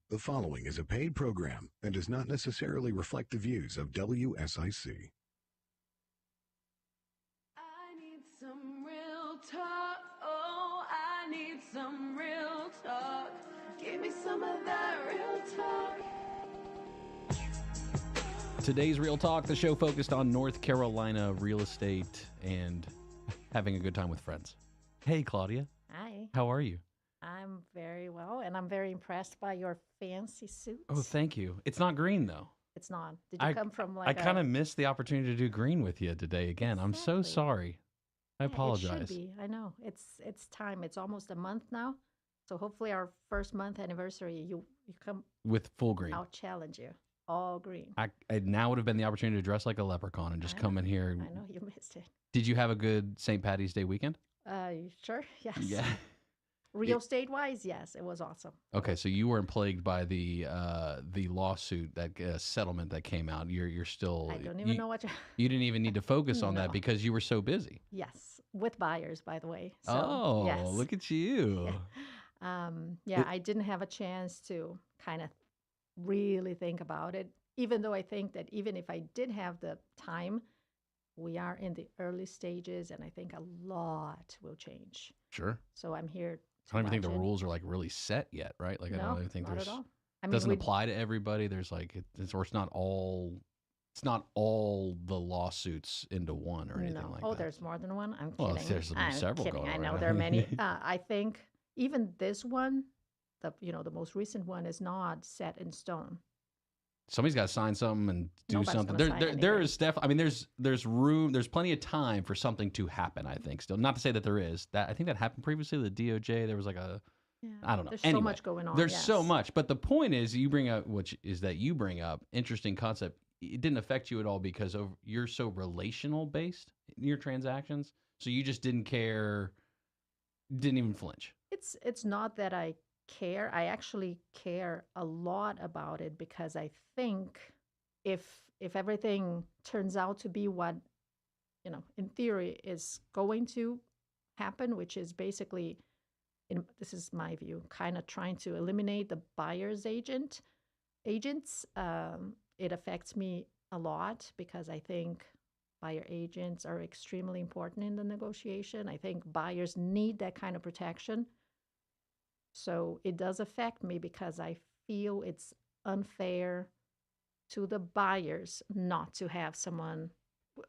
The following is a paid program and does not necessarily reflect the views of WSIC. I need some real talk. Oh, I need some real talk. Give me some of that real talk. Today's Real Talk, the show focused on North Carolina real estate and having a good time with friends. Hey, Claudia. Hi. How are you? I'm very well, and I'm very impressed by your fancy suits. Oh, thank you. It's not green, though. It's not. Did you come from I kind of missed the opportunity to do green with you today again. I'm so sorry. I apologize. It should be. I know. It's time. It's almost a month now. So hopefully our first month anniversary, you come with full green. I'll challenge you. All green. I now would have been the opportunity to dress like a leprechaun and just come in here. I know you missed it. Did you have a good St. Patty's Day weekend? Sure. Yes. Yeah. Real estate wise, yes, it was awesome. Okay, so you weren't plagued by the lawsuit, that settlement that came out. You're still. I don't even know what you didn't even need to focus on that because you were so busy. Yes, with buyers, by the way. So, yes. Look at you. I didn't have a chance to kind of really think about it, even though I think that even if I did have the time, we are in the early stages, and I think a lot will change. Sure. So I'm here. I don't even think the rules are like really set yet, right? Like I don't even think not there's. At all. I mean, doesn't apply to everybody. There's like it's not all. It's not all the lawsuits into one or anything like that. Oh, there's more than one. I'm kidding. Well, there's several kidding. going I on. know there are many. I think even this one, the most recent one, is not set in stone. Somebody's got to sign something and do Nobody's something. There is I mean, there's room. There's plenty of time for something to happen. I think still. Not to say that there is. That I think that happened previously. The DOJ. There was like a. Yeah, I don't know. There's Anyway, so much going on. There's so much. But the point is, you bring up interesting concept. It didn't affect you at all because you're so relational based in your transactions. So you just didn't care. Didn't even flinch. It's not that I care. I actually care a lot about it because I think if everything turns out to be what in theory is going to happen, which is basically, this is my view, kind of trying to eliminate the buyer's agents. It affects me a lot because I think buyer agents are extremely important in the negotiation. I think buyers need that kind of protection. So it does affect me because I feel it's unfair to the buyers not to have someone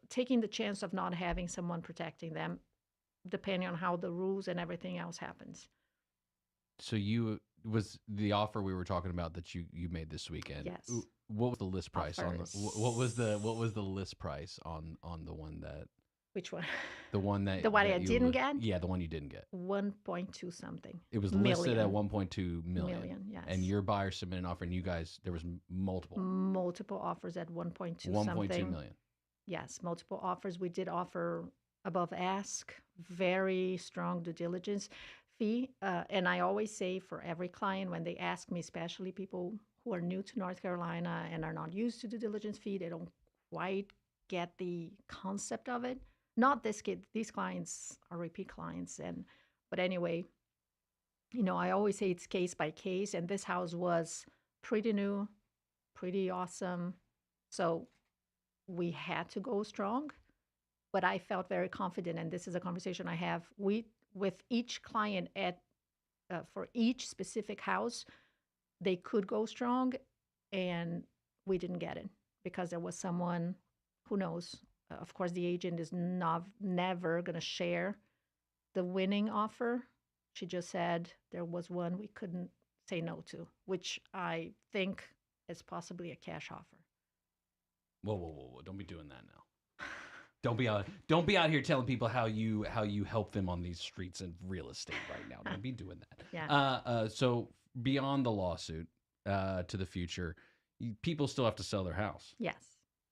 taking the chance of not having someone protecting them, depending on how the rules and everything else happens. So was the offer we were talking about that you made this weekend? Yes. What was the list price Offers. on what was the list price on the one that? Which one? The one that the one I didn't get? Yeah, the one you didn't get. 1.2 something. It was listed at 1.2 million. Yes. And your buyer submitted an offer, and you guys, there was multiple offers at 1.2 something. 1.2 million. Yes, multiple offers. We did offer above ask, very strong due diligence fee. And I always say for every client, when they ask me, especially people who are new to North Carolina and are not used to due diligence fee, they don't quite get the concept of it. Not this kid. These clients are repeat clients. But anyway, I always say it's case by case. And this house was pretty new, pretty awesome. So we had to go strong. But I felt very confident. And this is a conversation I have with each client for each specific house. They could go strong. And we didn't get it because there was someone, who knows. Of course, the agent is never going to share the winning offer. She just said there was one we couldn't say no to, which I think is possibly a cash offer. Whoa! Don't be doing that now. Don't be out here telling people how you help them on these streets and real estate right now. Don't be doing that. Yeah. So beyond the lawsuit, to the future, people still have to sell their house. Yes.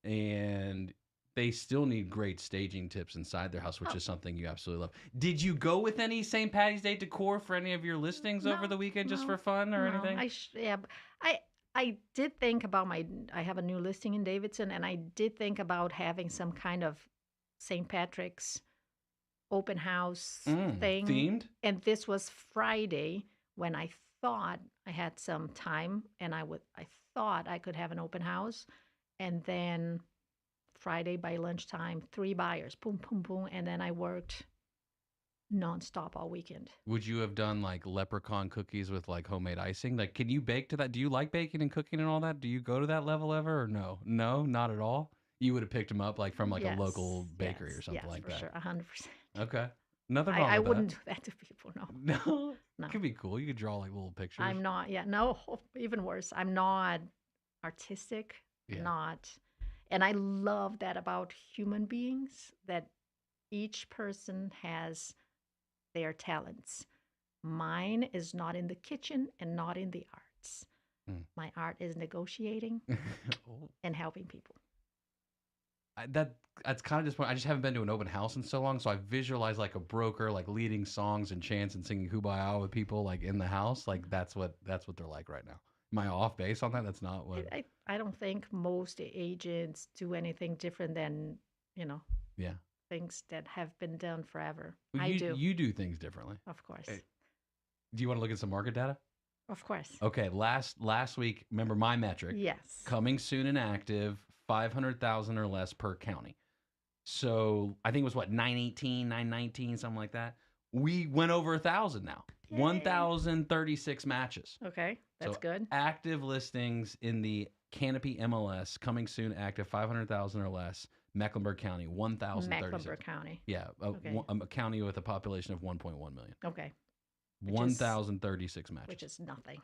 And they still need great staging tips inside their house, which is something you absolutely love. Did you go with any St. Patty's Day decor for any of your listings over the weekend just for fun or anything? I did think about I have a new listing in Davidson, and I did think about having some kind of St. Patrick's open house thing. Themed? And this was Friday when I thought I had some time, and I thought I could have an open house, and then Friday by lunchtime, 3 buyers, boom, boom, boom, and then I worked nonstop all weekend. Would you have done like leprechaun cookies with like homemade icing? Like, can you bake to that? Do you like baking and cooking and all that? Do you go to that level ever or no? No, not at all. You would have picked them up like from like a local bakery or something like for that. Sure, 100%. Okay, nothing wrong I with wouldn't do that to people. No, No, no. it could be cool. You could draw like little pictures. I'm not. Yeah, no. Even worse. I'm not artistic. Yeah. Not, and I love that about human beings, that each person has their talents. Mine is not in the kitchen and not in the arts. My art is negotiating and helping people. That's kind of disappointing. I just haven't been to an open house in so long, so I visualize like a broker like leading songs and chants and singing "Kumbaya" with people like in the house. Like that's what they're like right now. Am I off base on that? That's not what. I don't think most agents do anything different than things that have been done forever. Well, I do. You do things differently, of course. Do you want to look at some market data? Of course. Okay, last week, remember my metric? Yes. Coming soon and active, 500,000 or less per county. So I think it was what, 918, 919, something like that. We went over 1,000 now. Yay. 1,036 matches. Okay, that's good. Active listings in the Canopy MLS, coming soon active, 500,000 or less. Mecklenburg County, 1,036. Mecklenburg County. Yeah, a county with a population of 1.1 million. Okay. 1,036 matches. Which is nothing.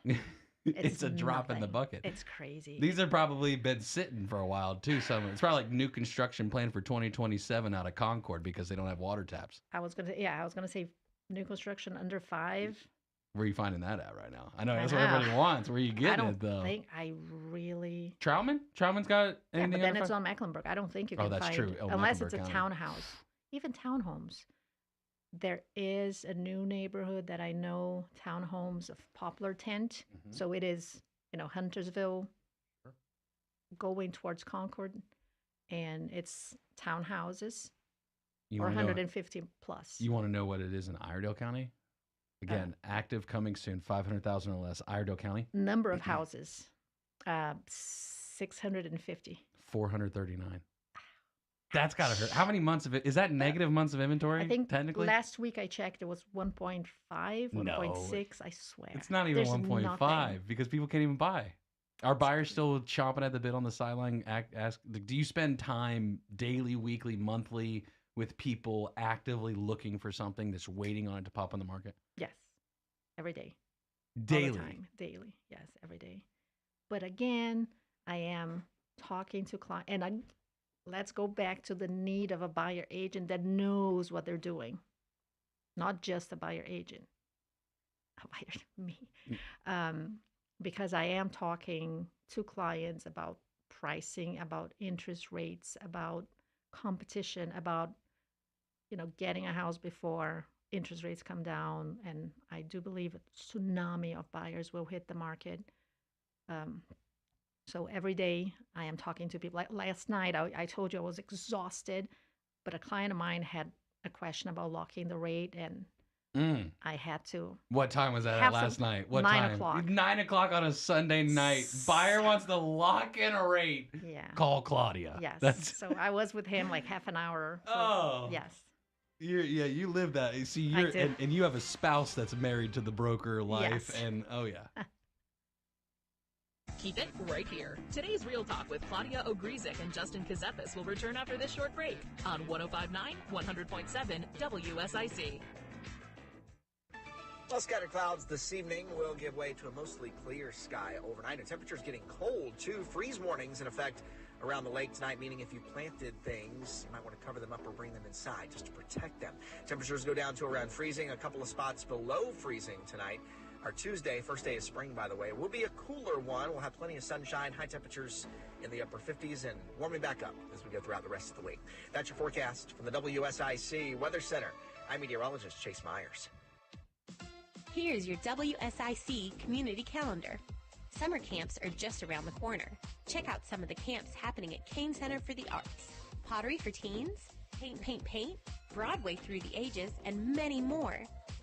It's a drop in the bucket. It's crazy. These have probably been sitting for a while too. It's probably like new construction planned for 2027 out of Concord because they don't have water taps. I was gonna say new construction under 5. Where are you finding that at right now? I know that's what everybody wants. Where are you getting it though? I don't think I really. Troutman's got anything. Yeah, but then it's on Mecklenburg. I don't think you can that's find true. unless it's a County. townhouse, even townhomes. There is a new neighborhood that I know, townhomes of Poplar Tent. Mm-hmm. So it is, Huntersville going towards Concord, and it's townhouses or 150 plus. You want to know what it is in Iredell County? Again, active, coming soon, 500,000 or less. Iredell County. Number of houses, 650. 439. That's got to hurt. How many months of it? Is that negative months of inventory? I think technically last week I checked, it was 1.5, 1.6. I swear. It's not even 1.5 because people can't even buy. Are buyers still chomping at the bit on the sideline? Do you spend time daily, weekly, monthly with people actively looking for something that's waiting on it to pop on the market? Yes. Every day. Daily. All the time. Daily. Yes, every day. But again, I am talking to clients, and let's go back to the need of a buyer agent that knows what they're doing, not just a buyer agent. A buyer, me. Because I am talking to clients about pricing, about interest rates, about competition, about getting a house before interest rates come down. And I do believe a tsunami of buyers will hit the market. So every day I am talking to people. Like last night, I told you I was exhausted, but a client of mine had a question about locking the rate, and I had to. What time was that at last night? What 9 time? o'clock. 9 o'clock on a Sunday night. Buyer wants to lock in a rate. Yeah. Call Claudia. Yes. So I was with him like half an hour. Yes. You live that. See, and you have a spouse that's married to the broker life, Yes. and Keep it right here. Today's Real Talk with Claudia Ogrizek and Justin Ckezepis will return after this short break on 105.9, 100.7 WSIC. Well, scattered clouds this evening will give way to a mostly clear sky overnight, and temperatures getting cold too. Freeze warnings in effect around the lake tonight, meaning if you planted things, you might want to cover them up or bring them inside just to protect them. Temperatures go down to around freezing, a couple of spots below freezing tonight. Our Tuesday, first day of spring, by the way, will be a cooler one. We'll have plenty of sunshine, high temperatures in the upper 50s, and warming back up as we go throughout the rest of the week. That's your forecast from the WSIC Weather Center. I'm meteorologist Chase Myers. Here's your WSIC community calendar. Summer camps are just around the corner. Check out some of the camps happening at Kane Center for the Arts. Pottery for teens, paint, Broadway through the ages, and many more.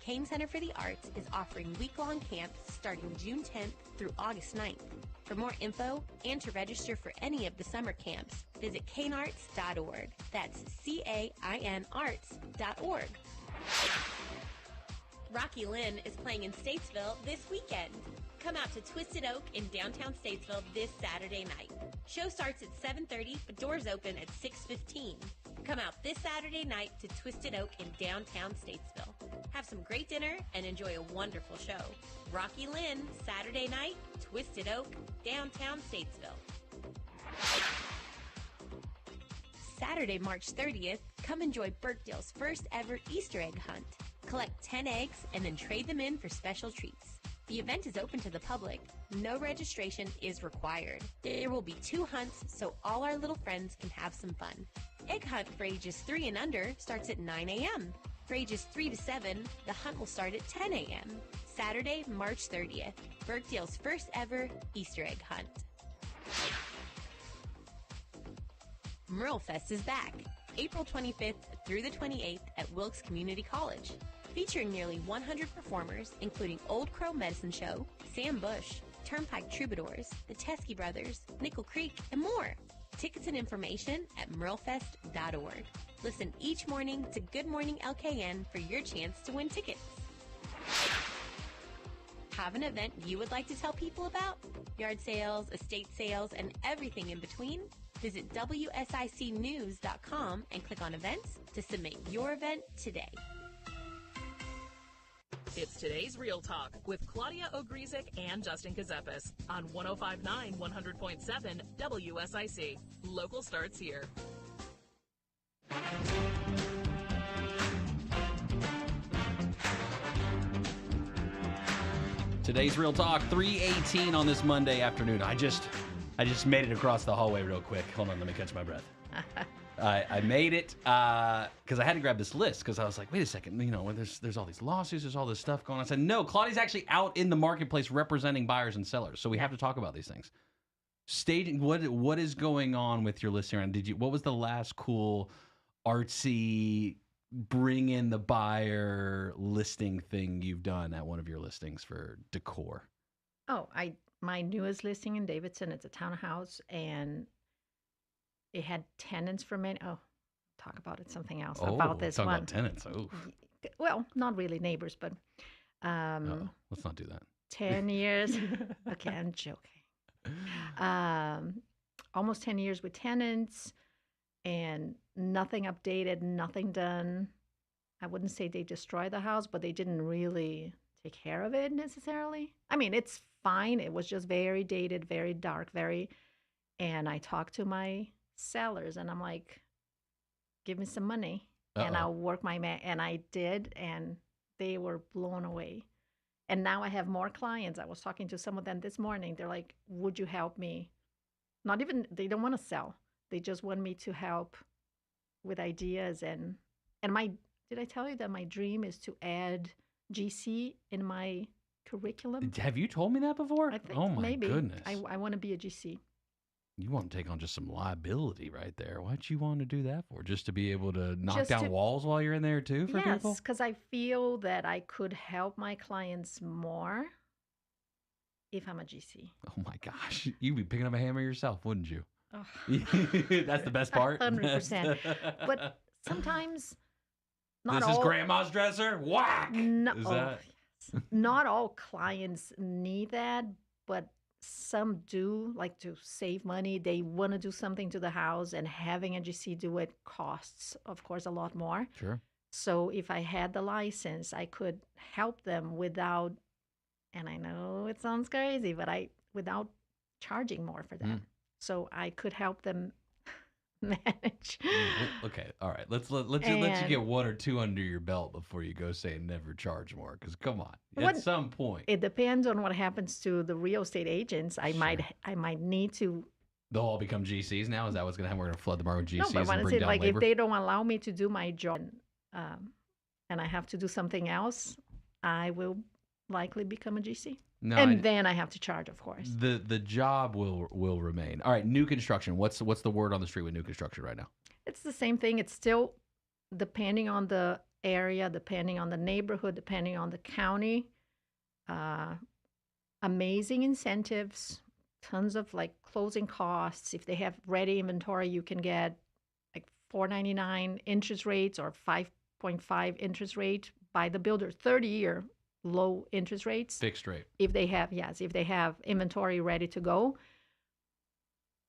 Kane Center for the Arts is offering week-long camps starting June 10th through August 9th. For more info and to register for any of the summer camps, visit canearts.org. That's CAIN arts.org. Rocky Lynn is playing in Statesville this weekend. Come out to Twisted Oak in downtown Statesville this Saturday night. Show starts at 7:30, but doors open at 6:15. Come out this Saturday night to Twisted Oak in downtown Statesville. Have some great dinner and enjoy a wonderful show. Rocky Lynn, Saturday night, Twisted Oak, downtown Statesville. Saturday, March 30th, come enjoy Burkdale's first ever Easter egg hunt. Collect 10 eggs and then trade them in for special treats. The event is open to the public. No registration is required. There will be 2 hunts, so all our little friends can have some fun. Egg hunt for ages 3 and under starts at 9 a.m. For ages 3 to 7, the hunt will start at 10 a.m. Saturday, March 30th, Burkdale's first ever Easter egg hunt. Merle Fest is back, April 25th through the 28th at Wilkes Community College. Featuring nearly 100 performers, including Old Crow Medicine Show, Sam Bush, Turnpike Troubadours, the Teskey Brothers, Nickel Creek, and more. Tickets and information at merlefest.org. Listen each morning to Good Morning LKN for your chance to win tickets. Have an event you would like to tell people about? Yard sales, estate sales, and everything in between? Visit WSICnews.com and click on events to submit your event today. It's today's Real Talk with Claudia Ogrizek and Justin Ckezepis on 105.9 100.7 WSIC. Local starts here. Today's Real Talk, 3:18 on this Monday afternoon. I just made it across the hallway real quick. Hold on, let me catch my breath. I made it because I had to grab this list because I was like, wait a second, you know, there's all these lawsuits, there's all this stuff going on. I said, no, Claudia's actually out in the marketplace representing buyers and sellers, so we have to talk about these things. Staging, what is going on with your listing? And what was the last cool artsy bring in the buyer listing thing you've done at one of your listings for decor? Oh, my newest listing in Davidson, it's a townhouse, and it had tenants for many. Oh, talk about it. Something else about this talk one. About tenants. Oh, well, not really neighbors, but let's not do that. 10 years. Okay, I'm joking. Almost 10 years with tenants, and nothing updated, nothing done. I wouldn't say they destroyed the house, but they didn't really take care of it necessarily. I mean, it's fine. It was just very dated, very dark, and I talked to my sellers and I'm like, give me some money and I'll work and I did, and they were blown away. And now I have more clients. I was talking to some of them this morning. They're like, would you help me? Not even, they don't want to sell. They just want me to help with ideas. And did I tell you that my dream is to add GC in my curriculum? Have you told me that before? I think oh my maybe. goodness. I want to be a GC. You want to take on just some liability right there. What'd you want to do that for? Just to be able to knock down walls while you're in there too for people? Yes, because I feel that I could help my clients more if I'm a GC. Oh my gosh. You'd be picking up a hammer yourself, wouldn't you? Oh. That's the best part. 100%. But sometimes this is grandma's dresser? Whack! No, yes. Not all clients need that, but some do, like to save money. They want to do something to the house, and having a GC do it costs, of course, a lot more. Sure. So if I had the license, I could help them without, and I know it sounds crazy, but without charging more for that. So I could help them manage. Okay, all right. Let's let you get 1 or 2 under your belt before you go say never charge more. Because come on, at some point, it depends on what happens to the real estate agents. I might need to. They'll all become GCs now. Is that what's going to happen? We're going to flood the market with GCs. No, but and bring down labor? If they don't allow me to do my job, and I have to do something else, I will likely become a GC. No, and then I have to charge, of course. The job will remain. All right, new construction. What's the word on the street with new construction right now? It's the same thing. It's still depending on the area, depending on the neighborhood, depending on the county. Uh, Amazing incentives, tons of like closing costs. If they have ready inventory, you can get like 4.99 interest rates or 5.5 interest rate by the builder, 30-year low interest rates. Fixed rate. If they have inventory ready to go.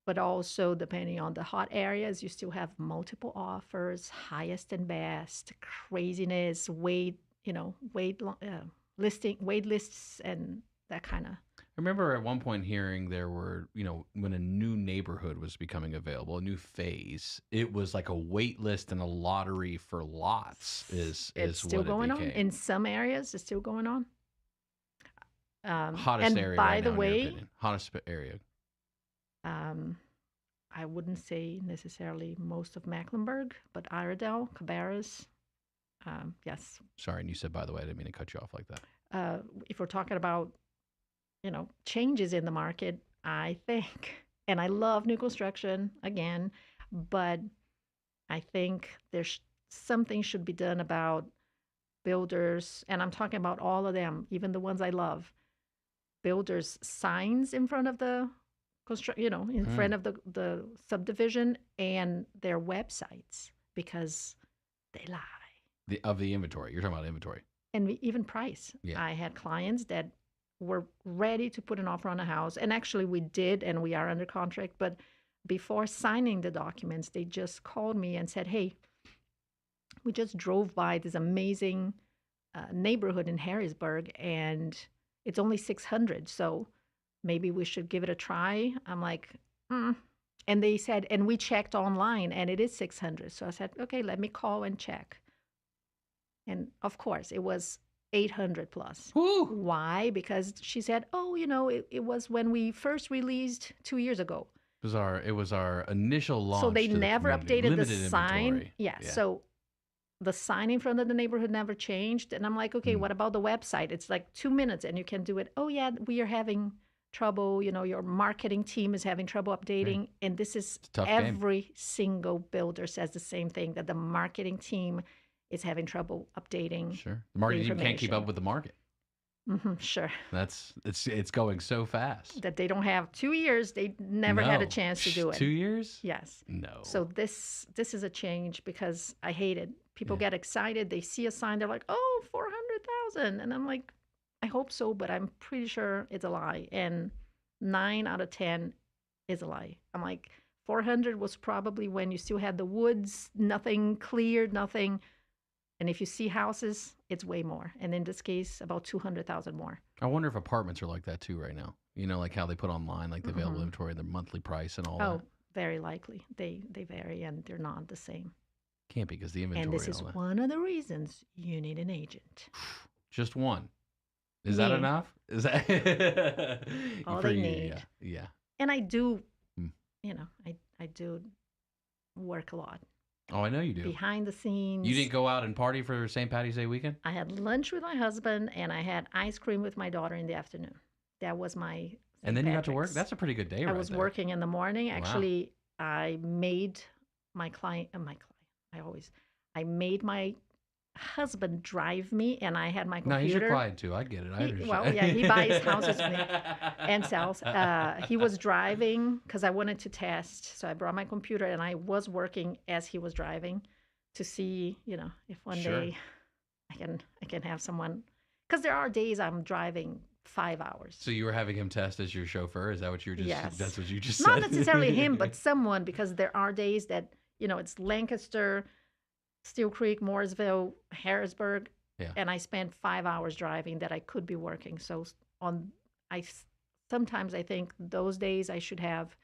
But also, depending on the hot areas, you still have multiple offers, highest and best, craziness, wait lists, and that kind of. I remember at one point hearing there were, when a new neighborhood was becoming available, a new phase, it was like a wait list and a lottery for lots is still what going it on. became. In some areas, it's still going on. Hottest and area by right the now, way, in your opinion. Hottest area. I wouldn't say necessarily most of Mecklenburg, but Iredell, Cabarrus, yes. Sorry, and you said, by the way, I didn't mean to cut you off like that. If we're talking about, changes in the market, I think, and I love new construction again, but I think there's something should be done about builders, and I'm talking about all of them, even the ones I love. Builders' signs in front of the in front of the subdivision and their websites, because they lie. Of the inventory. You're talking about inventory. And even price. Yeah. I had clients that were ready to put an offer on a house, and actually we did, and we are under contract, but before signing the documents, they just called me and said, hey, we just drove by this amazing neighborhood in Harrisburg, and it's only 600, so maybe we should give it a try. I'm like, And they said, and we checked online, and it is 600. So I said, okay, let me call and check. And of course, it was 800 plus. Woo! Why? Because she said, it was when we first released 2 years ago. It was our initial launch. So they to the never community. updated the Limited sign. inventory. Yeah. So the sign in front of the neighborhood never changed. And I'm like, okay, what about the website? It's like 2 minutes and you can do it. Oh, yeah, we are having trouble. Your marketing team is having trouble updating. Right. And this is every single builder says the same thing, that the marketing team is having trouble updating. Sure. The marketing team can't keep up with the market. Sure. It's going so fast. That they don't have 2 years. They never had a chance to do it. 2 years? Yes. No. So this is a change, because I hate it. People get excited. They see a sign. They're like, oh, 400,000. And I'm like, I hope so, but I'm pretty sure it's a lie. And 9 out of 10 is a lie. I'm like, 400 was probably when you still had the woods, nothing cleared, nothing. And if you see houses, it's way more. And in this case, about 200,000 more. I wonder if apartments are like that too right now. Like how they put online, like the available inventory, the monthly price and all that. Oh, very likely. They vary, and they're not the same. Can't be, because the inventory. And this is one of the reasons you need an agent. Just one. Is that enough? Is that all they need? Yeah. And I do, I do work a lot. Oh, I know you do. Behind the scenes. You didn't go out and party for St. Patty's Day weekend? I had lunch with my husband, and I had ice cream with my daughter in the afternoon. That was my And then you got to work? That's a pretty good day, right? I was working in the morning. Wow. Actually, I made my I made my husband drive me, and I had my computer. No, he's your client too. I get it. I understand. Well, yeah, he buys houses for me and sells. He was driving because I wanted to test. So I brought my computer, and I was working as he was driving to see, if one day I can have someone. Because there are days I'm driving 5 hours. So you were having him test as your chauffeur? Is that what you were just? Yes. That's what you just said. Not necessarily him, but someone, because there are days that it's Lancaster, Steel Creek, Mooresville, Harrisburg, and I spent 5 hours driving that I could be working. So sometimes I think those days I should have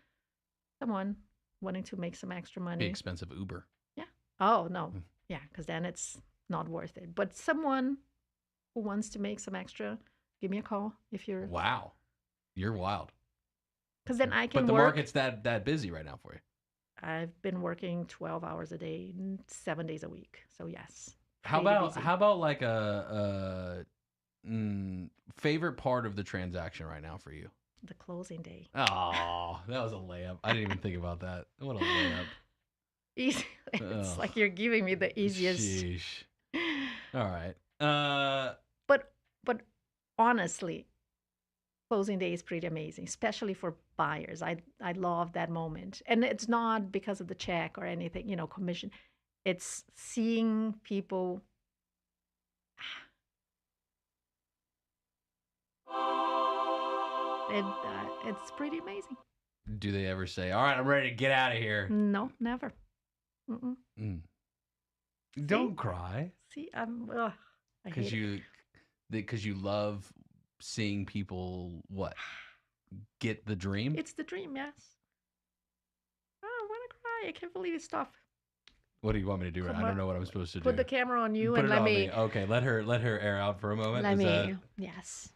someone wanting to make some extra money. Be expensive Uber. Yeah. Oh no. Yeah, because then it's not worth it. But someone who wants to make some extra, give me a call if you're. Wow, you're wild. Because then I can. But the market's that busy right now for you. I've been working 12 hours a day, 7 days a week. So yes. How about like a favorite part of the transaction right now for you? The closing day. Oh, that was a layup. I didn't even think about that. What a layup. Easy. It's like you're giving me the easiest. Sheesh. All right. But honestly, closing day is pretty amazing, especially for buyers. I love that moment. And it's not because of the check or anything, commission. It's seeing people it's pretty amazing. Do they ever say, "All right, I'm ready to get out of here"? No, never. Mm-mm. Don't cry. See, I hate it. Because you love seeing people get the dream. It's the dream, yes. Oh, I want to cry. I can't believe this stuff. What do you want me to do? I don't know what I'm supposed to do. Put the camera on you Put and it let on me. Okay, let her air out for a moment. Yes.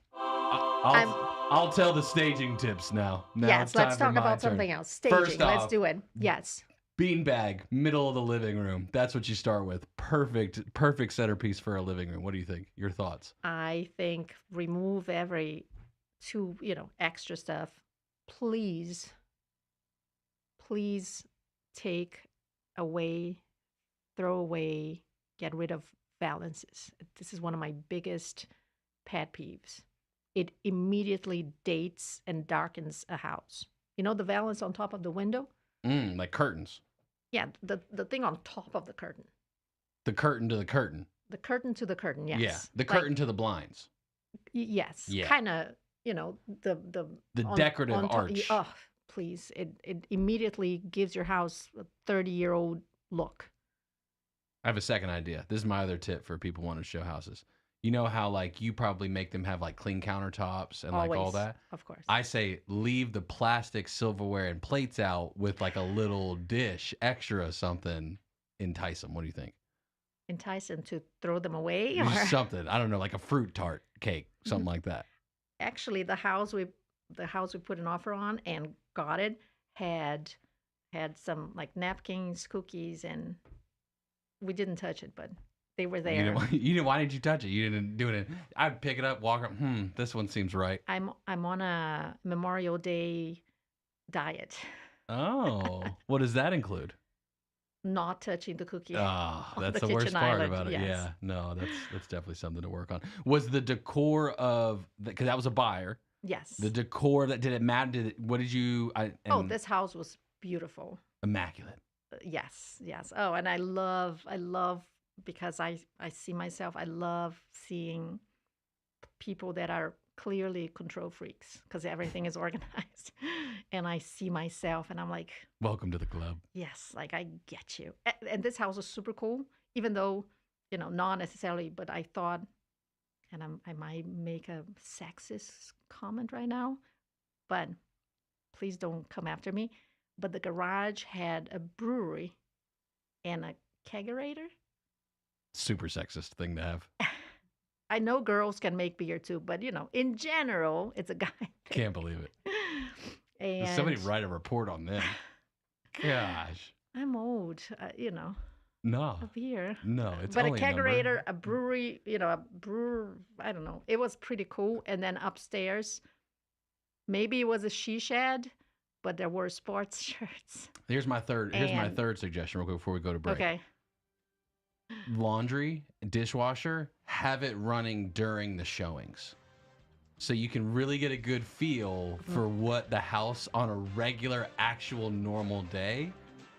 I'll tell the staging tips now. Yes, let's talk about something else. Staging. First off, let's do it. Yes. Beanbag, middle of the living room. That's what you start with. Perfect centerpiece for a living room. What do you think? Your thoughts? I think remove every extra stuff. Please take away, throw away, get rid of valances. This is one of my biggest pet peeves. It immediately dates and darkens a house. The valance on top of the window? Like curtains. Yeah, the thing on top of the curtain. The curtain to the curtain. The curtain to the curtain, yes. Yeah, the curtain to the blinds. Yes. Yeah. Kind of, the decorative arch. Oh, please. It immediately gives your house a 30-year-old look. I have a second idea. This is my other tip for people wanting to show houses. You know how you probably make them have clean countertops and Always, all that? Of course. I say leave the plastic silverware and plates out with a little dish extra something. Entice them. What do you think? Entice them to throw them away? Just something. I don't know, like a fruit tart cake, something like that. Actually, the house we put an offer on and got it had some napkins, cookies, and we didn't touch it, but they were there. Why did you touch it? You didn't do it. I'd pick it up, walk up. This one seems right. I'm on a Memorial Day diet. Oh, what does that include? Not touching the cookie. Oh, that's the worst part about it. Yes. Yeah, no, that's definitely something to work on. Was the decor because that was a buyer? Yes. The decor did it matter? What did you? This house was beautiful. Immaculate. Yes. Oh, and I love because I see myself. I love seeing people that are clearly control freaks because everything is organized, and I see myself, and I'm like, welcome to the club. Yes, I get you. And this house is super cool, even though not necessarily. But I thought, and I might make a sexist comment right now, but please don't come after me. But the garage had a brewery and a kegerator. Super sexist thing to have. I know girls can make beer too, but in general, it's a guy thing. Can't believe it. And somebody write a report on them. Gosh. I'm old, No. A beer. No, it's but only a kegerator, a brewery, a brewer. I don't know. It was pretty cool. And then upstairs, maybe it was a she shed, but there were sports shirts. Here's my third suggestion real quick before we go to break. Okay. Laundry, dishwasher, have it running during the showings. So you can really get a good feel for what the house on a regular, actual, normal day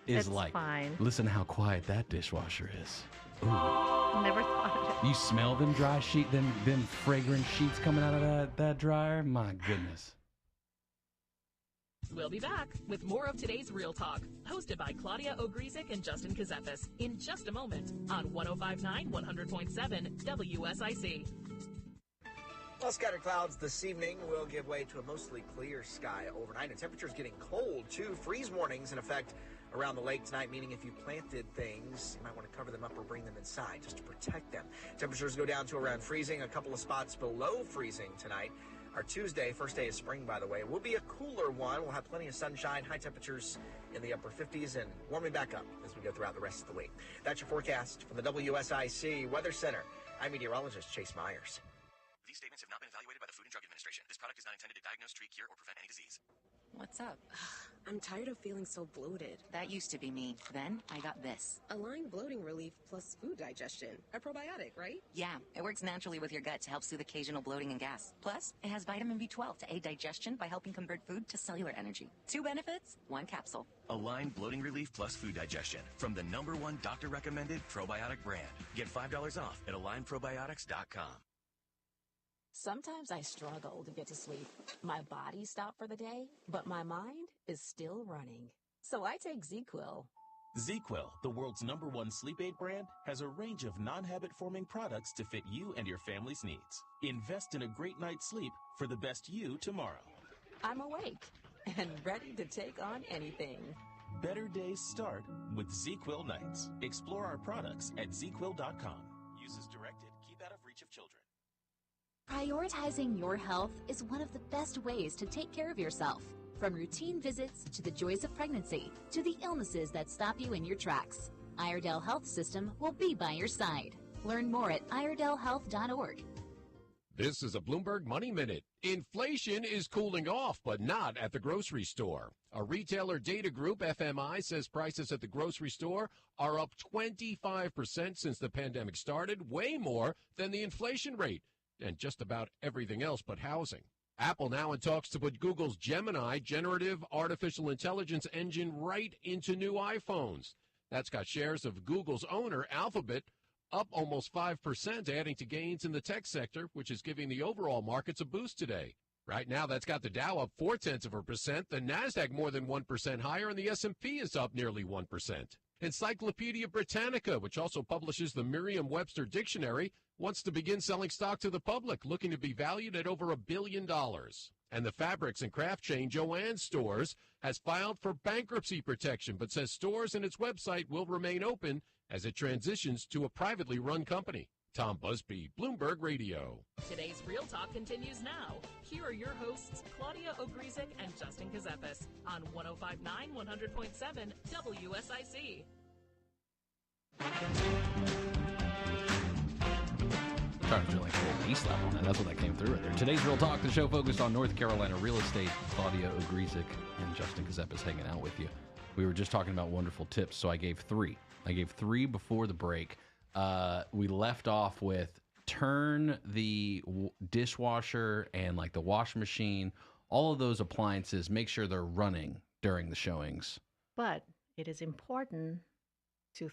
is like. Fine. Listen how quiet that dishwasher is. Ooh. Never thought of it. You smell them dry sheet, them fragrant sheets coming out of that dryer? My goodness. We'll be back with more of today's Real Talk, hosted by Claudia Ogrizek and Justin Ckezepis, in just a moment on 105.9 100.7 WSIC. Well, scattered clouds this evening will give way to a mostly clear sky overnight, and temperatures getting cold too. Freeze warnings in effect around the lake tonight, meaning if you planted things, you might want to cover them up or bring them inside just to protect them. Temperatures go down to around freezing, a couple of spots below freezing tonight. Our Tuesday, first day of spring, by the way, will be a cooler one. We'll have plenty of sunshine, high temperatures in the upper 50s, and warming back up as we go throughout the rest of the week. That's your forecast from the WSIC Weather Center. I'm meteorologist Chase Myers. These statements have not been evaluated by the Food and Drug Administration. This product is not intended to diagnose, treat, cure or prevent any disease. What's up? I'm tired of feeling so bloated. That used to be me. Then I got this. Align bloating relief plus food digestion. A probiotic, right? Yeah, it works naturally with your gut to help soothe occasional bloating and gas. Plus, it has vitamin B12 to aid digestion by helping convert food to cellular energy. 2 benefits, 1 capsule. Align Bloating Relief plus Food Digestion from the #1 doctor-recommended probiotic brand. Get $5 off at alignprobiotics.com. Sometimes I struggle to get to sleep. My body stopped for the day, but my mind is still running. So I take ZQuil. ZQuil, the world's #1 sleep aid brand, has a range of non-habit-forming products to fit you and your family's needs. Invest in a great night's sleep for the best you tomorrow. I'm awake and ready to take on anything. Better days start with ZQuil nights. Explore our products at ZQuil.com. Use as directed. Keep out of reach of children. Prioritizing your health is one of the best ways to take care of yourself. From routine visits to the joys of pregnancy to the illnesses that stop you in your tracks, Iredell Health System will be by your side. Learn more at iredellhealth.org. This is a Bloomberg Money Minute. Inflation is cooling off, but not at the grocery store. A retailer data group, FMI, says prices at the grocery store are up 25% since the pandemic started, way more than the inflation rate, and just about everything else but housing. Apple now in talks to put Google's Gemini generative artificial intelligence engine right into new iPhones. That's got shares of Google's owner, Alphabet, up almost 5%, adding to gains in the tech sector, which is giving the overall markets a boost today. Right now, that's got the Dow up 0.4%, the Nasdaq more than 1% higher, and the S&P is up nearly 1%. Encyclopedia Britannica, which also publishes the Merriam-Webster Dictionary, wants to begin selling stock to the public, looking to be valued at over $1 billion. And the fabrics and craft chain Joann Stores has filed for bankruptcy protection, but says stores and its website will remain open as it transitions to a privately run company. Tom Busby, Bloomberg Radio. Today's Real Talk continues now. Here are your hosts, Claudia Ogrizek and Justin Ckezepis on 105.9, 100.7 WSIC. Sorry, I was doing like a little bass slap on that. That's what that came through right there. Today's Real Talk, the show focused on North Carolina real estate. Claudia Ogrizek and Justin Ckezepis hanging out with you. We were just talking about wonderful tips, so I gave 3. I gave 3 before the break. We left off with turn the dishwasher and like the washing machine, all of those appliances, make sure they're running during the showings. But it is important to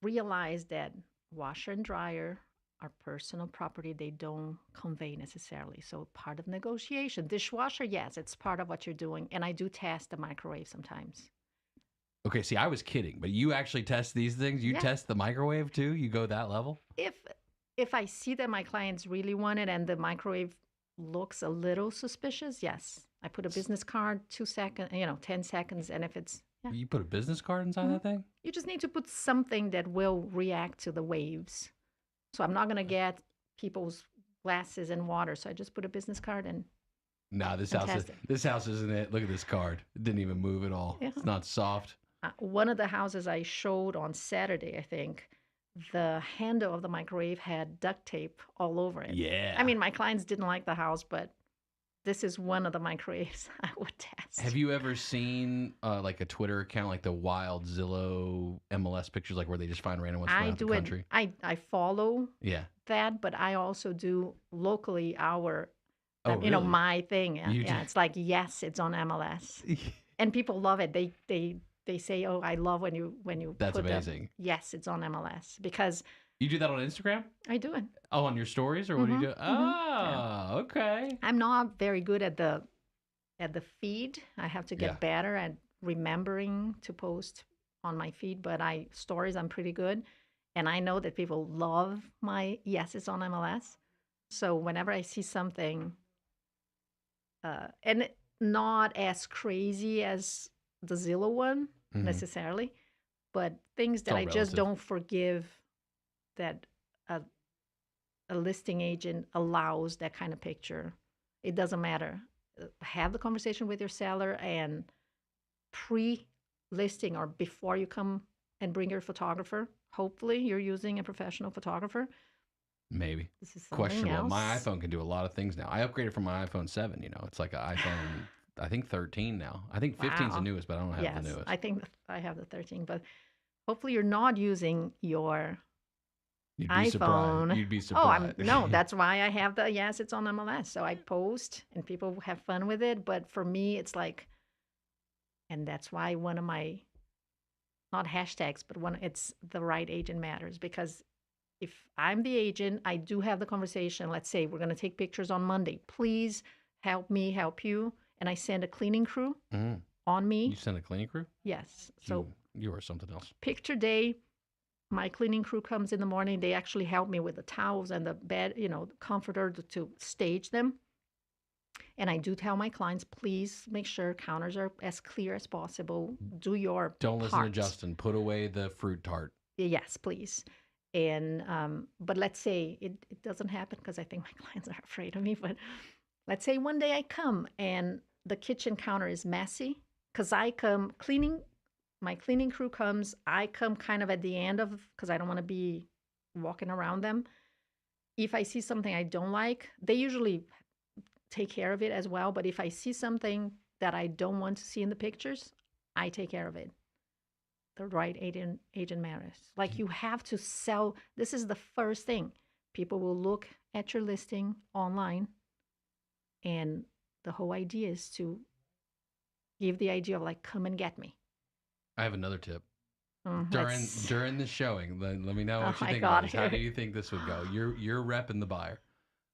realize that washer and dryer are personal property. They don't convey necessarily. So part of negotiation, dishwasher, yes, it's part of what you're doing. And I do test the microwave sometimes. Okay, see, I was kidding, but you actually test these things? You test the microwave too? You go that level? If I see that my clients really want it and the microwave looks a little suspicious, yes. I put a business card, 2 seconds, 10 seconds, and if it's... Yeah. You put a business card inside that thing? You just need to put something that will react to the waves. So I'm not going to get people's glasses and water. So I just put a business card and... Nah, this house isn't it. Look at this card. It didn't even move at all. Yeah. It's not soft. One of the houses I showed on Saturday, I think, the handle of the microwave had duct tape all over it. Yeah. I mean, my clients didn't like the house, but this is one of the microwaves I would test. Have you ever seen like a Twitter account, like the Wild Zillow MLS pictures, like where they just find random ones from the country? I follow that, but I also do locally really? My thing. Yeah, it's like, yes, it's on MLS. And people love it. They say, "Oh, I love when you That's put amazing. Yes, it's on MLS," because you do that on Instagram? I do it. Oh, on your stories, or what do you do? Oh, okay. I'm not very good at the feed. I have to get better at remembering to post on my feed, but stories I'm pretty good, and I know that people love my yes, it's on MLS. So whenever I see something, and not as crazy as the Zillow one necessarily, but things that I just don't forgive that a listing agent allows that kind of picture. It doesn't matter. Have the conversation with your seller, and pre-listing or before you come and bring your photographer, hopefully you're using a professional photographer, Maybe. This is something Questionable. else. My iPhone can do a lot of things now. I upgraded from my iPhone 7, It's like an iPhone, I think 13 now. I think 15 is the Wow. newest, but I don't have Yes, the newest. I think I have the 13, but hopefully you're not using your You'd be iPhone. surprised. You'd be Oh, surprised. no, that's why I have the, yes, it's on MLS. So I post and people have fun with it. But for me, it's like, and that's why one of my, not hashtags, but it's the right agent matters. Because if I'm the agent, I do have the conversation. Let's say we're going to take pictures on Monday. Please help me help you. And I send a cleaning crew on me. You send a cleaning crew? Yes. So you are something else. picture day, my cleaning crew comes in the morning. They actually help me with the towels and the bed, the comforter to stage them. And I do tell my clients, please make sure counters are as clear as possible. Do your Don't listen to part. Justin. Put away the fruit tart. Yes, please. And but let's say it doesn't happen because I think my clients are afraid of me. But let's say one day I come and the kitchen counter is messy because I come cleaning. My cleaning crew comes. I come kind of at the end of, because I don't want to be walking around them. If I see something I don't like, they usually take care of it as well. But if I see something that I don't want to see in the pictures, I take care of it. The right agent matters. Like you have to sell. This is the first thing. People will look at your listing online. And the whole idea is to give the idea of like, come and get me. I have another tip. During the showing, let me know what you think God. about this. How do you think this would go? You're repping the buyer.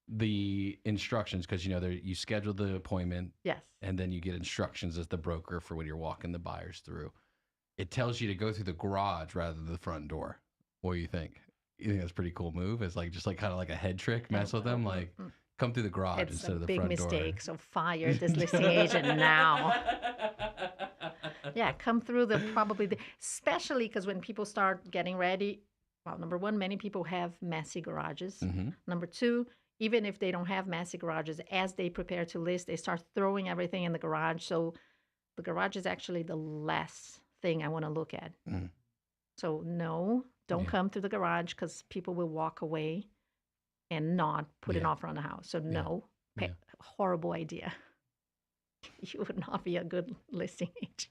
The instructions, because you schedule the appointment. Yes. And then you get instructions as the broker for when you're walking the buyers through. It tells you to go through the garage rather than the front door. What do you think? You think that's a pretty cool move? It's like just like kind of like a head trick, mess with them, like come through the garage instead of the front door. It's a big mistake. So fire this listing agent now. Yeah, come through especially because when people start getting ready, well, number one, many people have messy garages. Number two, even if they don't have messy garages, as they prepare to list, they start throwing everything in the garage. So the garage is actually the last thing I want to look at. So no, don't come through the garage because people will walk away and not put an offer on the house. So no, horrible idea. You would not be a good listing agent.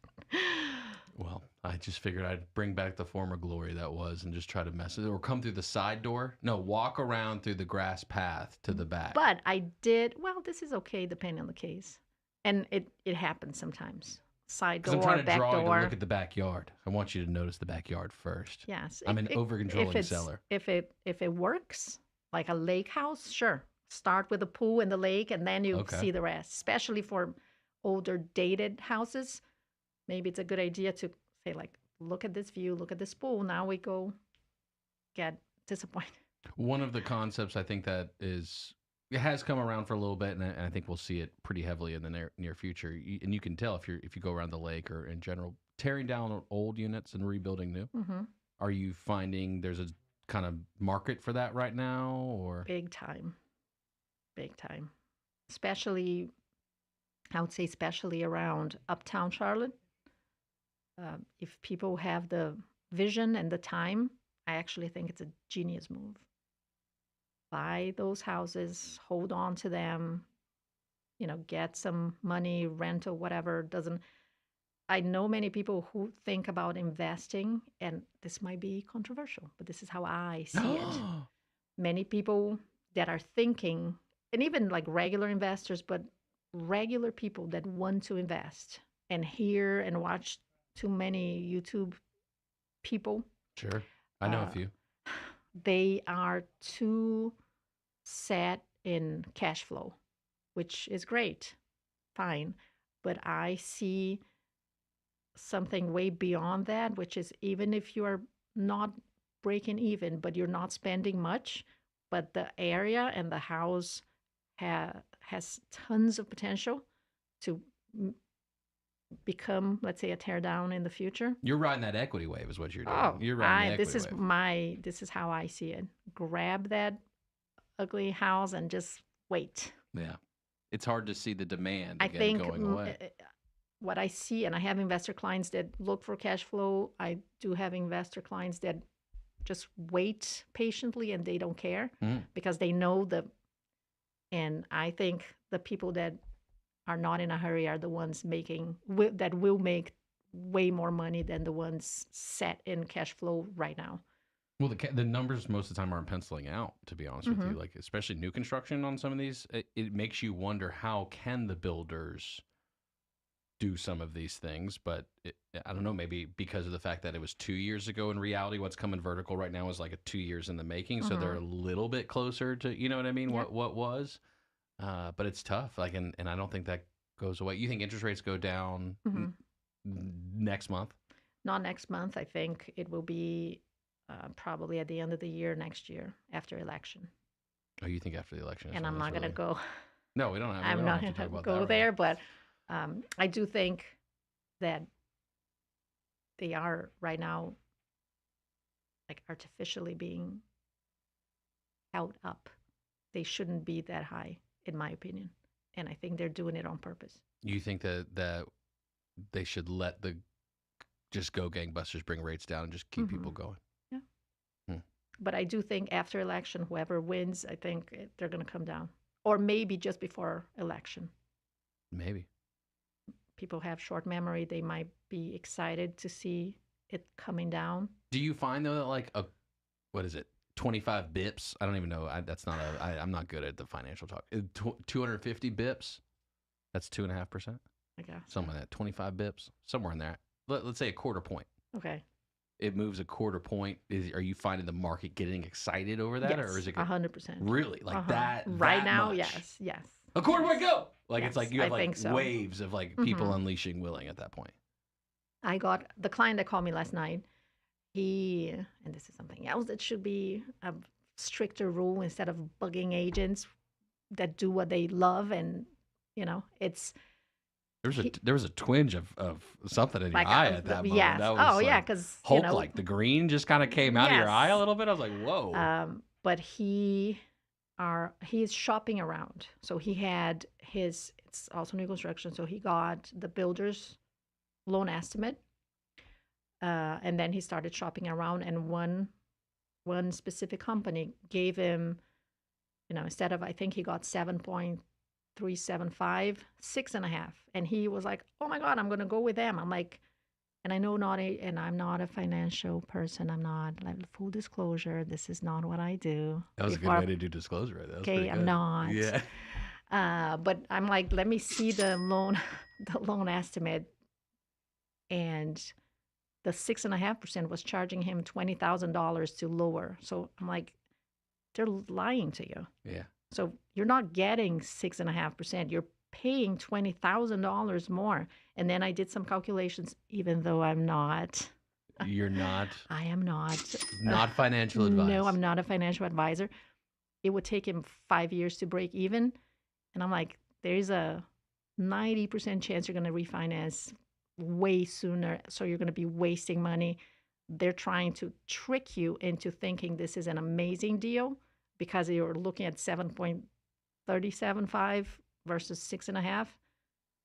Well, I just figured I'd bring back the former glory that was and just try to mess it or come through the side door. No, walk around through the grass path to the back. But I did, well, this is okay depending on the case. And it happens sometimes. Side door, I'm trying to back draw you door. to look at the backyard. I want you to notice the backyard first. Yes. I'm an over-controlling seller. If it works, like a lake house, sure. Start with the pool and the lake, and then you see the rest. Especially for older dated houses, maybe it's a good idea to say, like, look at this view, look at this pool. Now we go get disappointed. One of the concepts I think that it has come around for a little bit, and I think we'll see it pretty heavily in the near future. And you can tell if you go around the lake or in general, tearing down old units and rebuilding new. Are you finding there's a kind of market for that right now, or big time? Especially, I would say, especially around uptown Charlotte. If people have the vision and the time, I actually think it's a genius move. Buy those houses, hold on to them, get some money, rent or whatever. I know many people who think about investing, and this might be controversial, but this is how I see it. Many people that are thinking, and even like regular investors, but regular people that want to invest and hear and watch too many YouTube people. Sure. I know a few. They are too set in cash flow, which is great, fine. But I see something way beyond that, which is even if you are not breaking even, but you're not spending much, but the area and the house has tons of potential to become, let's say, a tear down in the future. You're riding that equity wave is what you're doing. Oh, you're riding the equity wave. This is how I see it. Grab that ugly house and just wait. Yeah. It's hard to see the demand I think going away. What I see, and I have investor clients that look for cash flow. I do have investor clients that just wait patiently and they don't care because they know and I think the people that are not in a hurry are the ones that will make way more money than the ones set in cash flow right now. Well, the numbers most of the time aren't penciling out, to be honest with you. Like, especially new construction on some of these, it makes you wonder, how can the builders do some of these things? But I don't know, maybe because of the fact that it was 2 years ago. In reality, what's coming vertical right now is like 2 years in the making. So they're a little bit closer to, you know what I mean? Yep. What was, but it's tough. Like, and I don't think that goes away. You think interest rates go down next month? Not next month. I think it will be probably at the end of the year next year after election. Oh, you think after the election? And I'm not going to go. No, we don't have. I'm not going to go there, but I do think that they are right now like artificially being held up. They shouldn't be that high, in my opinion, and I think they're doing it on purpose. You think that they should let just go gangbusters, bring rates down, and just keep people going? Yeah. But I do think after election, whoever wins, I think they're going to come down. Or maybe just before election. Maybe. People have short memory. They might be excited to see it coming down. Do you find, though, that like 25 bips? I don't even know. I'm not good at the financial talk. 250 bips? That's 2.5%? I guess. Something like that. 25 bips? Somewhere in there. Let's say a quarter point. Okay. It moves a quarter point. Are you finding the market getting excited over that? Yes, or is it 100%. Really? Like that? Right that now, much? yes. A quarter point, go! Like, yes, it's like you have like so. waves of like people unleashing willing at that point. I got the client that called me last night. And this is something else that should be a stricter rule instead of bugging agents that do what they love. And, it's. There was a twinge of something in your eye at that moment. Yes. That was because Hulk, like the green just kind of came out of your eye a little bit. I was like, whoa. But he is shopping around. So he had it's also new construction. So he got the builder's loan estimate, and then he started shopping around. And one specific company gave him, instead of, I think he got 7.375, 6.5, and he was like, "Oh my God, I'm gonna go with them." I'm like, and I know and I'm not a financial person. I'm not, like, full disclosure. This is not what I do. That was a good way to do disclosure, right? That was okay, I'm not. Yeah. But I'm like, let me see the loan estimate, and the 6.5% was charging him $20,000 to lower. So I'm like, they're lying to you. Yeah. So you're not getting 6.5%. You're paying $20,000 more. And then I did some calculations, even though I'm not. You're not. I am not. Not financial advice. No, I'm not a financial advisor. It would take him 5 years to break even. And I'm like, there's a 90% chance you're going to refinance way sooner. So you're going to be wasting money. They're trying to trick you into thinking this is an amazing deal because you're looking at 7.375 versus 6.5,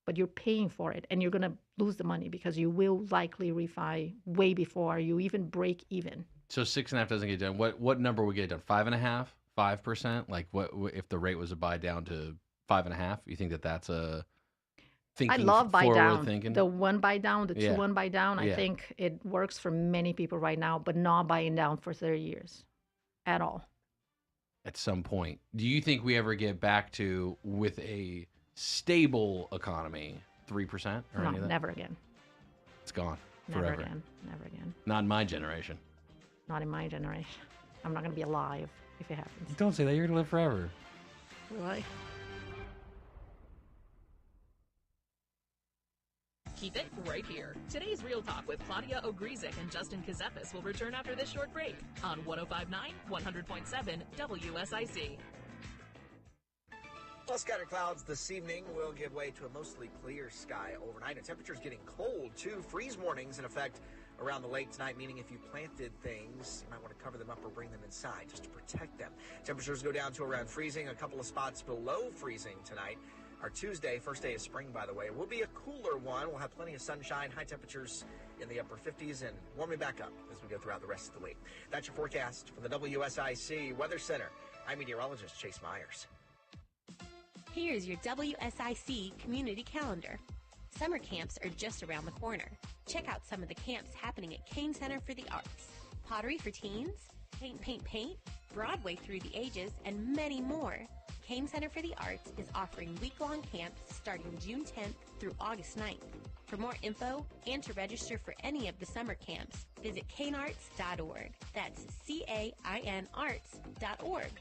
but you're paying for it and you're going to lose the money because you will likely refi way before you even break even. So 6.5 doesn't get done. What number would get done? 5.5, 5%? Like what if the rate was to buy down to 5.5? You think that's a thinking? I love buy down. Thinking? The one buy down, the 2-1 buy down. Yeah. I think it works for many people right now, but not buying down for 30 years at all. At some point, do you think we ever get back to, with a stable economy, 3% or No, any of that? never again. It's gone Never forever. again. Never again. Not in my generation. Not in my generation. I'm not going to be alive if it happens. Don't say that. You're going to live forever. Will I? Keep it right here. Today's Real Talk with Claudia Ogrizek and Justin Ckezepis will return after this short break on 105.9, 100.7 WSIC. Well, scattered clouds this evening will give way to a mostly clear sky overnight, and temperatures getting cold, too. Freeze warnings in effect around the lake tonight, meaning if you planted things, you might want to cover them up or bring them inside just to protect them. Temperatures go down to around freezing, a couple of spots below freezing tonight. Our Tuesday, first day of spring, by the way, will be a cooler one. We'll have plenty of sunshine, high temperatures in the upper 50s, and warming back up as we go throughout the rest of the week. That's your forecast from the WSIC Weather Center. I'm meteorologist Chase Myers. Here's your WSIC community calendar. Summer camps are just around the corner. Check out some of the camps happening at Kane Center for the Arts. Pottery for teens, paint, Broadway through the ages, and many more. Kane Center for the Arts is offering week-long camps starting June 10th through August 9th. For more info and to register for any of the summer camps, visit canearts.org. That's CAIN arts.org.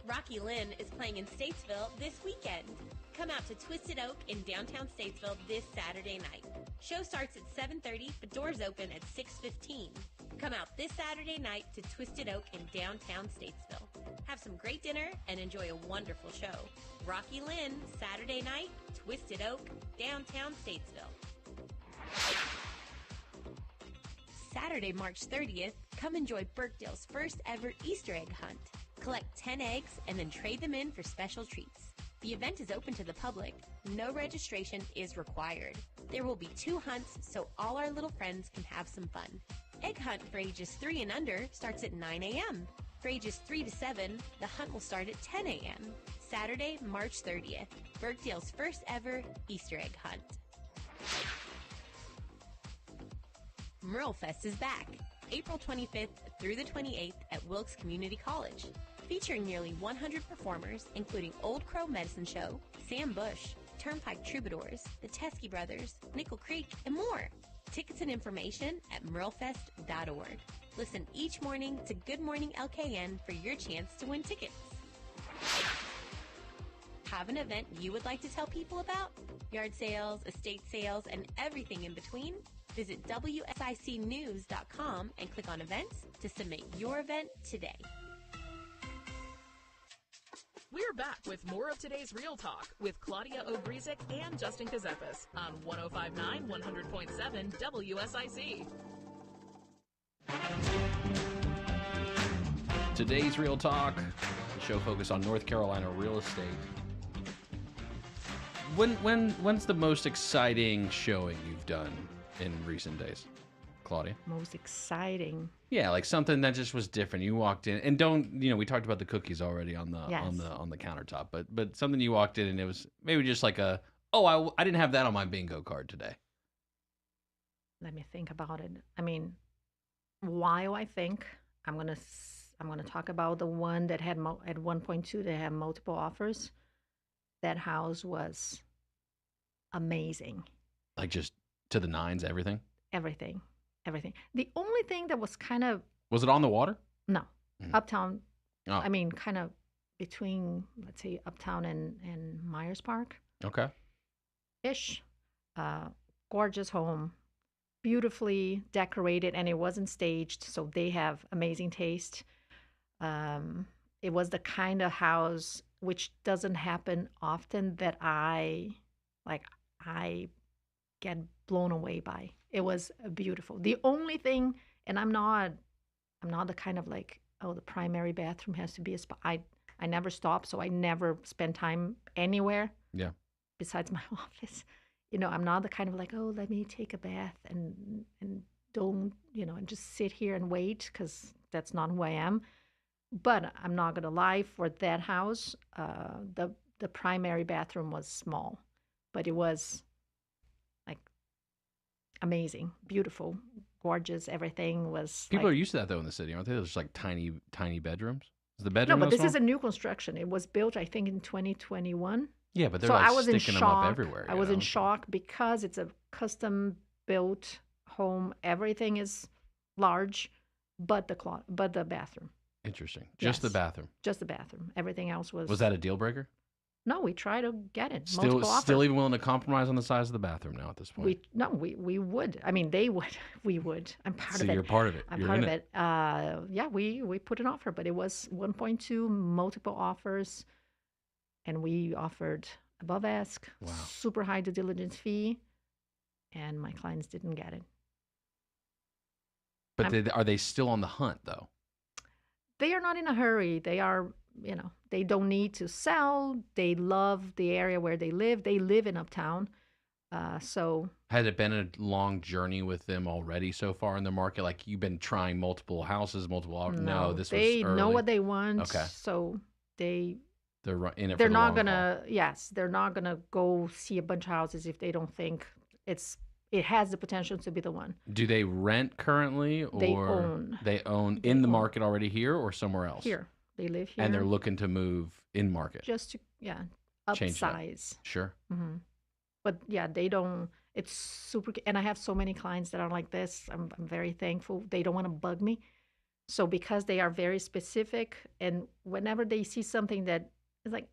Rocky Lynn is playing in Statesville this weekend. Come out to Twisted Oak in downtown Statesville this Saturday night. Show starts at 7:30, but doors open at 6:15. Come out this Saturday night to Twisted Oak in downtown Statesville. Have some great dinner and enjoy a wonderful show. Rocky Lynn, Saturday night, Twisted Oak, downtown Statesville. Saturday, March 30th, come enjoy Burkdale's first ever Easter egg hunt. Collect 10 eggs and then trade them in for special treats. The event is open to the public. No registration is required. There will be 2 hunts, so all our little friends can have some fun. Egg hunt for ages 3 and under starts at 9 a.m. For ages 3 to 7, the hunt will start at 10 a.m. Saturday, March 30th, Burkdale's first ever Easter egg hunt. Merle Fest is back, April 25th through the 28th at Wilkes Community College. Featuring nearly 100 performers, including Old Crow Medicine Show, Sam Bush, Turnpike Troubadours, the Teskey Brothers, Nickel Creek, and more. Tickets and information at merlefest.org. Listen each morning to Good Morning LKN for your chance to win tickets. Have an event you would like to tell people about? Yard sales, estate sales, and everything in between? Visit WSICnews.com and click on events to submit your event today. We're back with more of today's Real Talk with Claudia Ogrizek and Justin Ckezepis on 105.9 100.7 WSIC. Today's Real Talk, the show focused on North Carolina real estate. When's the most exciting showing you've done in recent days, Claudia? Most exciting. Yeah, like something that just was different. You walked in, and we talked about the cookies already on the countertop, but something you walked in and it was maybe just like I didn't have that on my bingo card today. Let me think about it. I mean, while I think, I'm gonna talk about the one that had at 1.2 that had multiple offers. That house was amazing. Like just to the nines, everything. Everything. The only thing that was kind of... Was it on the water? No. Mm-hmm. Uptown. Oh. I mean, kind of between, let's say, Uptown and Myers Park. Okay. Ish. Gorgeous home. Beautifully decorated, and it wasn't staged, so they have amazing taste. It was the kind of house which doesn't happen often that I get blown away by. It was beautiful. The only thing, and I'm not the kind of like, oh, the primary bathroom has to be a spot. I never stop, so I never spend time anywhere. Yeah. Besides my office. I'm not the kind of like, oh, let me take a bath and don't, and just sit here and wait, because that's not who I am. But I'm not going to lie, for that house, the primary bathroom was small, but it was like amazing, beautiful, gorgeous. Everything was. People are used to that though in the city, aren't they? There's just like tiny bedrooms. Is the bedroom? No, but this small? is a new construction. It was built, I think, in 2021. Yeah, but they're so like I was sticking in them shock. up everywhere. I was in shock because it's a custom built home. Everything is large, but the bathroom. Interesting. Just the bathroom. Just the bathroom. Everything else was. Was that a deal breaker? No, we try to get it. Still even willing to compromise on the size of the bathroom now at this point? We would. I mean, they would. We would. I'm part of it. So you're part of it. I'm part of it. Yeah, we put an offer, but it was 1.2, multiple offers, and we offered above ask, super high due diligence fee, and my clients didn't get it. But are they still on the hunt, though? They are not in a hurry. They are they don't need to sell. They love the area where they live. They live in Uptown. So has it been a long journey with them already so far in the market? Like you've been trying multiple houses, no, this was they early. know what they want. Okay. So they're in it for they're the not long gonna haul. yes, they're not gonna go see a bunch of houses if they don't think it has the potential to be the one. Do they rent currently, or They own. They own They in the own. market already here or somewhere else? Here. They live here. And they're looking to move in market. Just to Change it up. upsize. Sure. hmm But yeah, they don't. It's super. And I have so many clients that are like this. I'm very thankful. They don't want to bug me. So because they are very specific, and whenever they see something that is like,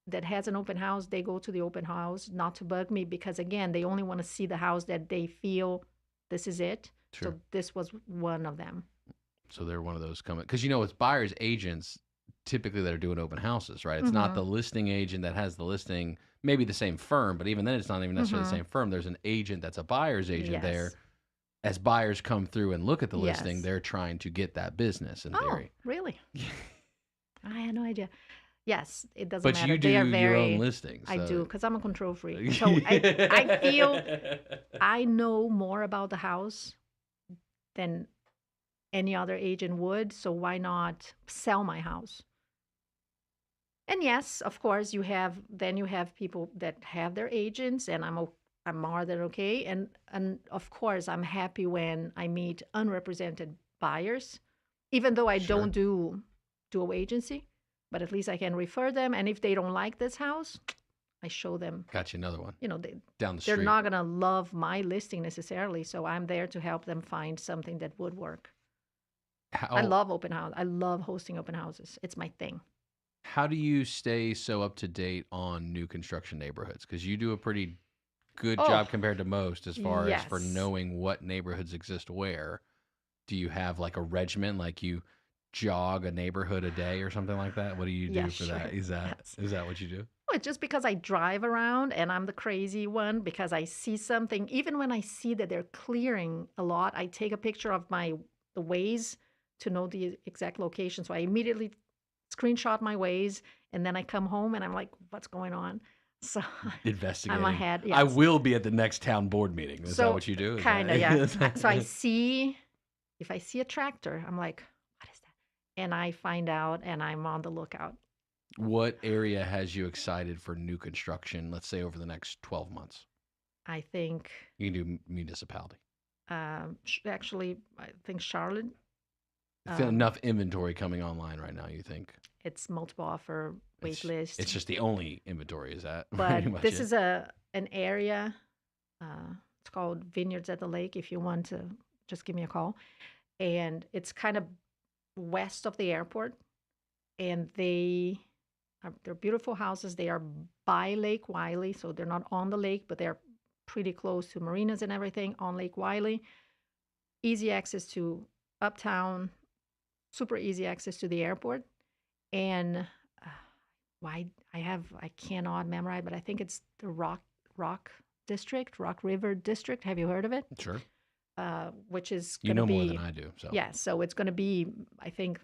that has an open house, they go to the open house, not to bug me, because again, they only want to see the house that they feel this is it. Sure. So this was one of them. So they're one of those coming, because it's buyers agents typically that are doing open houses, right? It's not the listing agent that has the listing, maybe the same firm, but even then it's not even necessarily the same firm. There's an agent that's a buyer's agent there. As buyers come through and look at the listing, they're trying to get that business in theory. Oh, really? I had no idea. Yes, it doesn't But matter. you do They are your own very, listings. I so- do, because I'm a control freak. So I feel I know more about the house than any other agent would. So why not sell my house? And yes, of course, you have people that have their agents, and I'm more than okay. And of course, I'm happy when I meet unrepresented buyers, even though I don't do dual agency, but at least I can refer them. And if they don't like this house, I show them. Got you another one. They're Down the street. not gonna love my listing necessarily, so I'm there to help them find something that would work. I love open house. I love hosting open houses. It's my thing. How do you stay so up to date on new construction neighborhoods? Because you do a pretty good job compared to most as far as for knowing what neighborhoods exist where. Do you have like a regimen, like you jog a neighborhood a day or something like that? What do you do for that? Is that what you do? Oh, it's just because I drive around and I'm the crazy one, because I see something. Even when I see that they're clearing a lot, I take a picture of the Waze to know the exact location. So I immediately screenshot my Waze, and then I come home and I'm like, what's going on? So Investigating. I'm ahead. Yes. I will be at the next town board meeting. Is that what you do? Kind of, yeah. So if I see a tractor, I'm like, what is that? And I find out, and I'm on the lookout. What area has you excited for new construction, let's say over the next 12 months? I think you can do municipality. Actually, I think Charlotte. Enough inventory coming online right now, you think? It's multiple offer, wait list. It's just the only inventory, is that? But this is an area, it's called Vineyards at the Lake. If you want to just give me a call. And it's kind of west of the airport. And they're beautiful houses. They are by Lake Wiley, so they're not on the lake, but they're pretty close to marinas and everything on Lake Wiley. Easy access to Uptown, super easy access to the airport. And I cannot memorize, but I think it's the Rock River District. Have you heard of it? Sure. Which is going to be... You know more than I do. So. Yeah, so it's going to be, I think,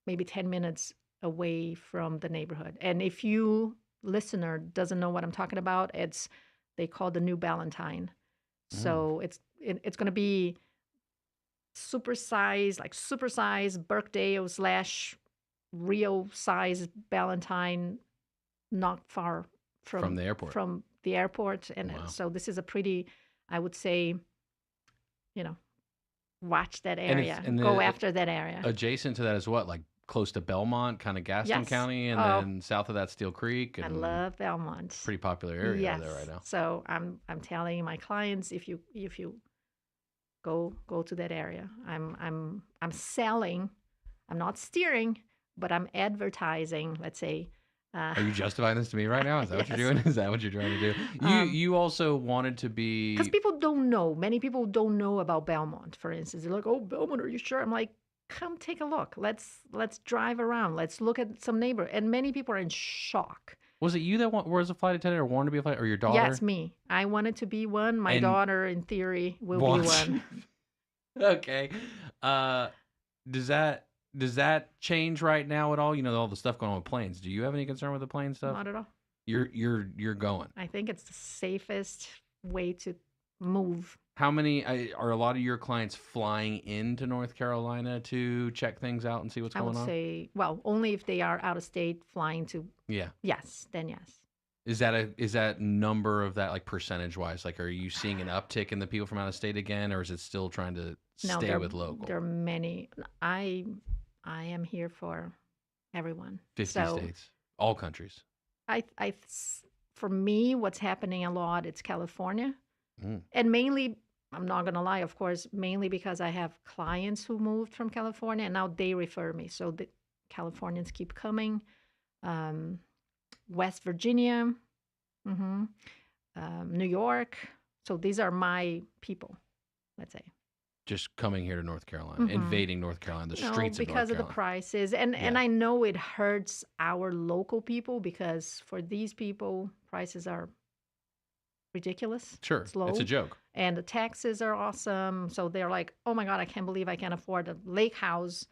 maybe 10 minutes away from the neighborhood. And if you, listener, doesn't know what I'm talking about, they call the New Ballantine. So it's going to be supersized Birkdale / real size Ballantine, not far from the airport. And so this is a pretty, I would say, watch that area, and go after that area. Adjacent to that is what, like close to Belmont, kind of Gaston County, and then south of that Steel Creek. And I love Belmont. Pretty popular area there right now. So I'm telling my clients, if you go to that area. I'm selling. I'm not steering, but I'm advertising. Let's say. Are you justifying this to me right now? Is that what you're doing? Is that what you're trying to do? You also wanted to be, because people don't know. Many people don't know about Belmont, for instance. They're like, "Oh, Belmont, are you sure?" I'm like, "Come take a look. Let's drive around. Let's look at some neighbor." And many people are in shock. Was it you that was a flight attendant, or wanted to be a flight, or your daughter? Yes, me. I wanted to be one. My daughter, in theory, will be one. Okay. Does that change right now at all? You know, all the stuff going on with planes. Do you have any concern with the plane stuff? Not at all. You're going. I think it's the safest way to move. How many are a lot of your clients flying into North Carolina to check things out and see what's going on? I would say, well, only if they are out of state flying to. Yeah. Yes, then yes. Is that number of that, like, percentage wise? Like, are you seeing an uptick in the people from out of state again, or is it still trying to stay with local? There are many. I am here for everyone. 50 states, all countries. For me, what's happening a lot, it's California. And mainly, I'm not going to lie, of course, mainly because I have clients who moved from California, and now they refer me. So the Californians keep coming. West Virginia, New York. So these are my people, let's say. Just coming here to North Carolina, invading North Carolina, the streets of North Carolina. Because of the prices. And I know it hurts our local people because for these people, prices are ridiculous. Sure, it's a joke. And the taxes are awesome. So they're like, oh my God, I can't believe I can afford a lake house.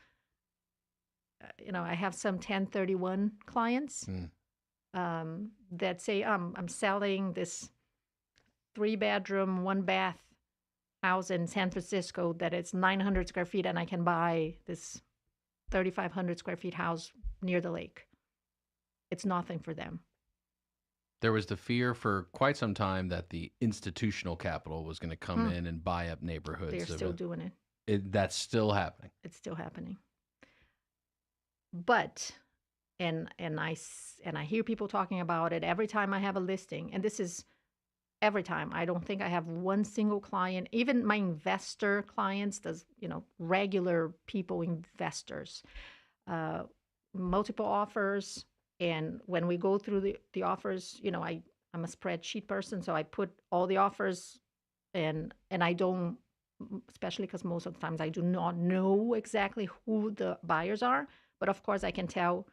I have some 1031 clients that say, I'm selling this 3-bedroom, 1-bath house in San Francisco that it's 900 square feet and I can buy this 3,500 square feet house near the lake. It's nothing for them. There was the fear for quite some time that the institutional capital was going to come in and buy up neighborhoods. They're still doing it. That's still happening. It's still happening. But, and I hear people talking about it every time I have a listing, and this is every time. I don't think I have one single client, even my investor clients, regular people, investors, multiple offers. And when we go through the offers, I'm a spreadsheet person, so I put all the offers and I don't, especially because most of the times I do not know exactly who the buyers are. But of course, I can tell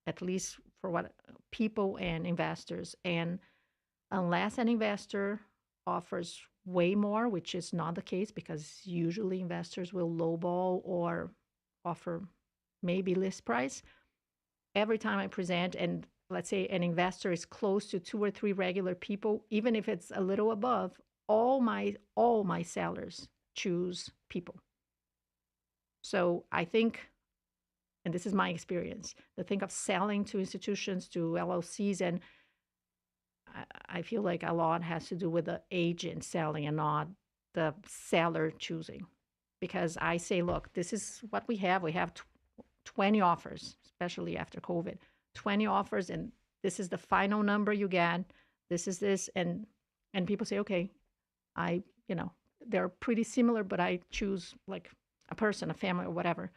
at least for what people and investors. And unless an investor offers way more, which is not the case because usually investors will lowball or offer maybe list price. Every time I present, and let's say an investor is close to 2 or 3 regular people, even if it's a little above, all my sellers choose people. So I think, and this is my experience, the thing of selling to institutions, to LLCs, and I feel like a lot has to do with the agent selling and not the seller choosing. Because I say, look, this is what we have. We have 20 offers, especially after COVID, 20 offers, and this is the final number you get. This is this, and people say, okay, they're pretty similar, but I choose like a person, a family, or whatever.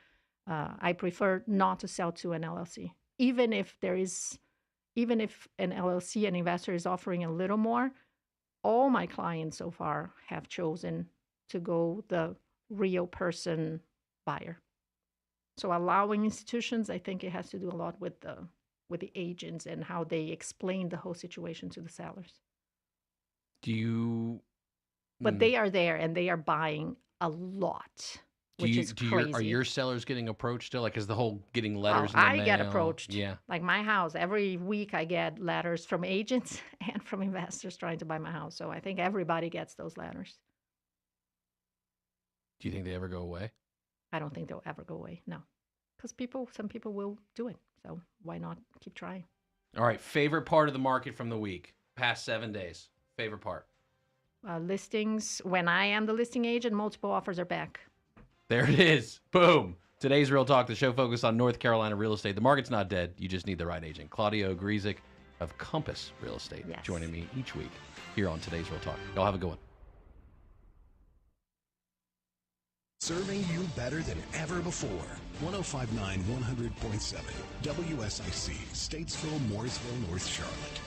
I prefer not to sell to an LLC, even if an LLC, an investor is offering a little more. All my clients so far have chosen to go the real person buyer. So allowing institutions, I think it has to do a lot with the agents and how they explain the whole situation to the sellers. But they are there and they are buying a lot. Which is crazy. Are your sellers getting approached still? Like, is the whole getting letters in the mail? I get approached. Yeah. Like my house, every week I get letters from agents and from investors trying to buy my house. So I think everybody gets those letters. Do you think they ever go away? I don't think they'll ever go away. No. Because some people will do it. So why not keep trying? All right. Favorite part of the market from the week, past 7 days. Favorite part? Listings. When I am the listing agent, multiple offers are back. There it is. Boom. Today's Real Talk, the show focused on North Carolina real estate. The market's not dead. You just need the right agent. Claudia Ogrizek of Ckezepis Real Estate joining me each week here on Today's Real Talk. Y'all have a good one. Serving you better than ever before. 105.9, 100.7. WSIC, Statesville, Mooresville, North Charlotte.